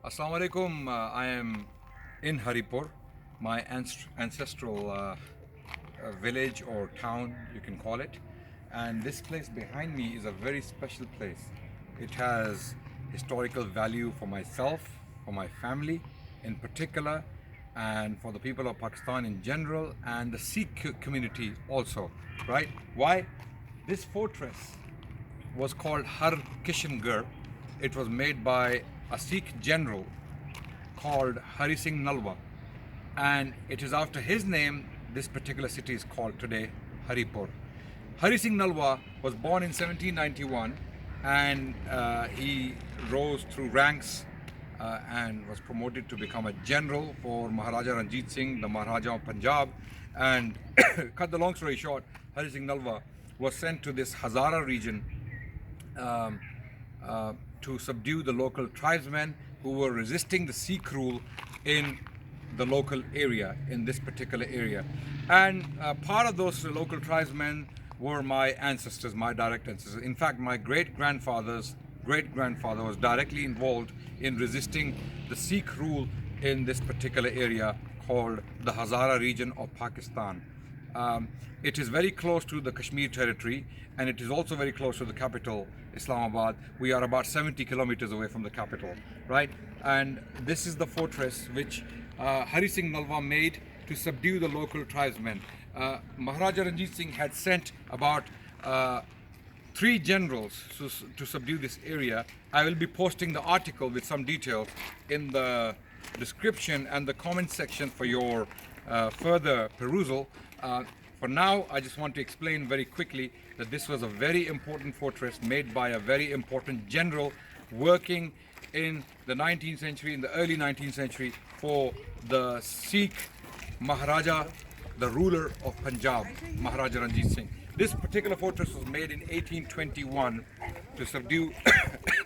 Assalamu alaikum. I am in Haripur, my ancestral village or town, you can call it. And this place behind me is a very special place. It has historical value for myself, for my family in particular, and for the people of Pakistan in general, and the Sikh community also, right? Why? This fortress was called Har Kishangarh. It was made by a Sikh general called Hari Singh Nalwa, and it is after his name this particular city is called today Haripur. Hari Singh Nalwa was born in 1791, and he rose through ranks and was promoted to become a general for Maharaja Ranjit Singh, the Maharaja of Punjab. And cut the long story short, Hari Singh Nalwa was sent to this Hazara region um, to subdue the local tribesmen who were resisting the Sikh rule in the local area, in this particular area. And part of those local tribesmen were my ancestors, my direct ancestors. In fact, my great-grandfather's great-grandfather was directly involved in resisting the Sikh rule in this particular area called the Hazara region of Pakistan. It is very close to the Kashmir territory, and it is also very close to the capital, Islamabad. We are about 70 kilometers away from the capital, right? And this is the fortress which Hari Singh Nalwa made to subdue the local tribesmen. Maharaja Ranjit Singh had sent about three generals to subdue this area. I will be posting the article with some details in the description and the comment section for your further perusal. For now, I just want to explain very quickly that this was a very important fortress made by a very important general working in the 19th century, in the early 19th century, for the Sikh Maharaja, the ruler of Punjab, Maharaja Ranjit Singh. This particular fortress was made in 1821 to subdue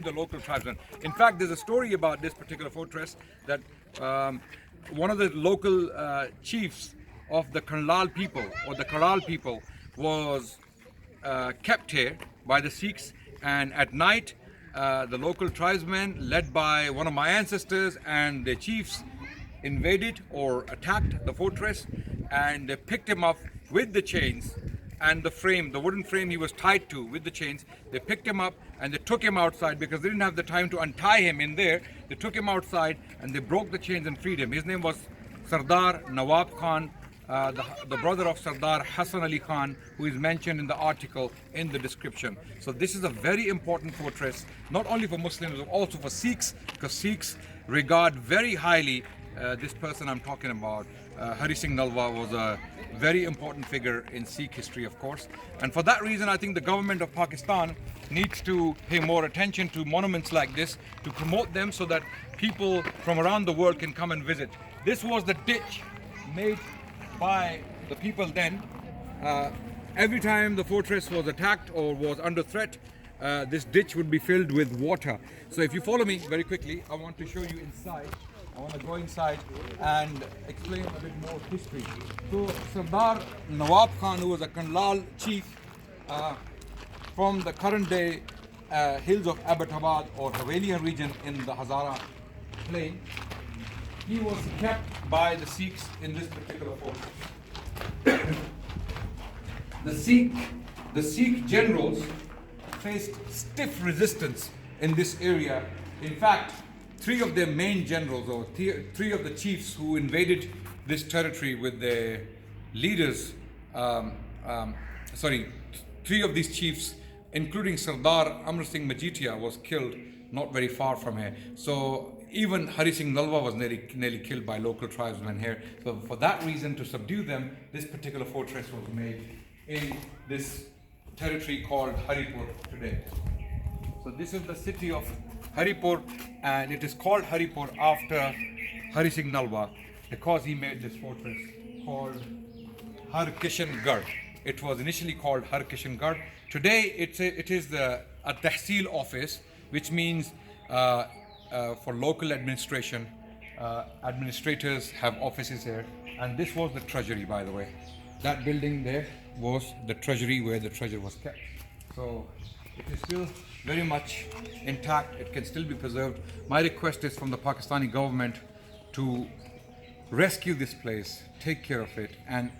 the local tribesmen. In fact, there's a story about this particular fortress that one of the local chiefs of the Karnal people, or the Karal people, was kept here by the Sikhs, and at night the local tribesmen led by one of my ancestors and the chiefs invaded or attacked the fortress, and they picked him up with the chains and the frame, the wooden frame he was tied to with the chains. They picked him up and they took him outside because they didn't have the time to untie him in there. They took him outside and they broke the chains and freed him. His name was Sardar Nawab Khan, the brother of Sardar Hassan Ali Khan, who is mentioned in the article in the description. So this is a very important fortress, not only for Muslims but also for Sikhs, because Sikhs regard very highly this person I'm talking about. Hari Singh Nalwa was a very important figure in Sikh history, of course. And for that reason, I think the government of Pakistan needs to pay more attention to monuments like this, to promote them so that people from around the world can come and visit. This was the ditch made by the people then. Every time the fortress was attacked or was under threat, this ditch would be filled with water. So if you follow me very quickly, I want to show you inside. I want to go inside and explain a bit more history. So Sardar Nawab Khan, who was a Karnal chief from the current day hills of Abbottabad or Havelian region in the Hazara plain, he was kept by the Sikhs in this particular fortress. The Sikh generals faced stiff resistance in this area. In fact, three of their main generals, or three of the chiefs who invaded this territory with their leaders, three of these chiefs, including Sardar Amr Singh Majitia, was killed not very far from here. So even Hari Singh Nalwa was nearly killed by local tribesmen here. So for that reason, to subdue them, this particular fortress was made in this territory called Haripur today. So this is the city of Haripur, and it is called Haripur after Hari Singh Nalwa because he made this fortress called Har Kishangarh. It was initially called Har Kishangarh. Today it is a Tehsil office, which means for local administration. Administrators have offices here, and this was the treasury, by the way. That building there was the treasury where the treasure was kept. So It is still very much intact. It can still be preserved. My request is from the Pakistani government to rescue this place, take care of it, and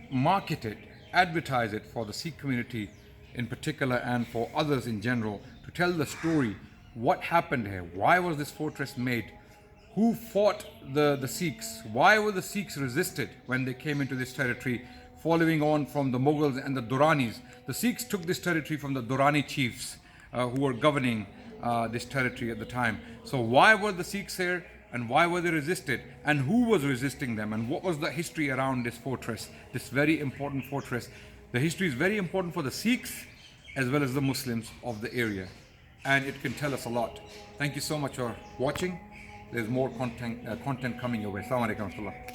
market it, advertise it for the Sikh community in particular and for others in general, to tell the story. What happened here? Why was this fortress made? Who fought the Sikhs? Why were the Sikhs resisted when they came into this territory, following on from the Mughals and the Duranis? The Sikhs took this territory from the Durrani chiefs who were governing this territory at the time. So why were the Sikhs here, and why were they resisted, and who was resisting them, and what was the history around this fortress, this very important fortress? The history is very important for the Sikhs as well as the Muslims of the area, and it can tell us a lot. Thank you so much for watching. There's more content coming your way. Assalamu alaikum.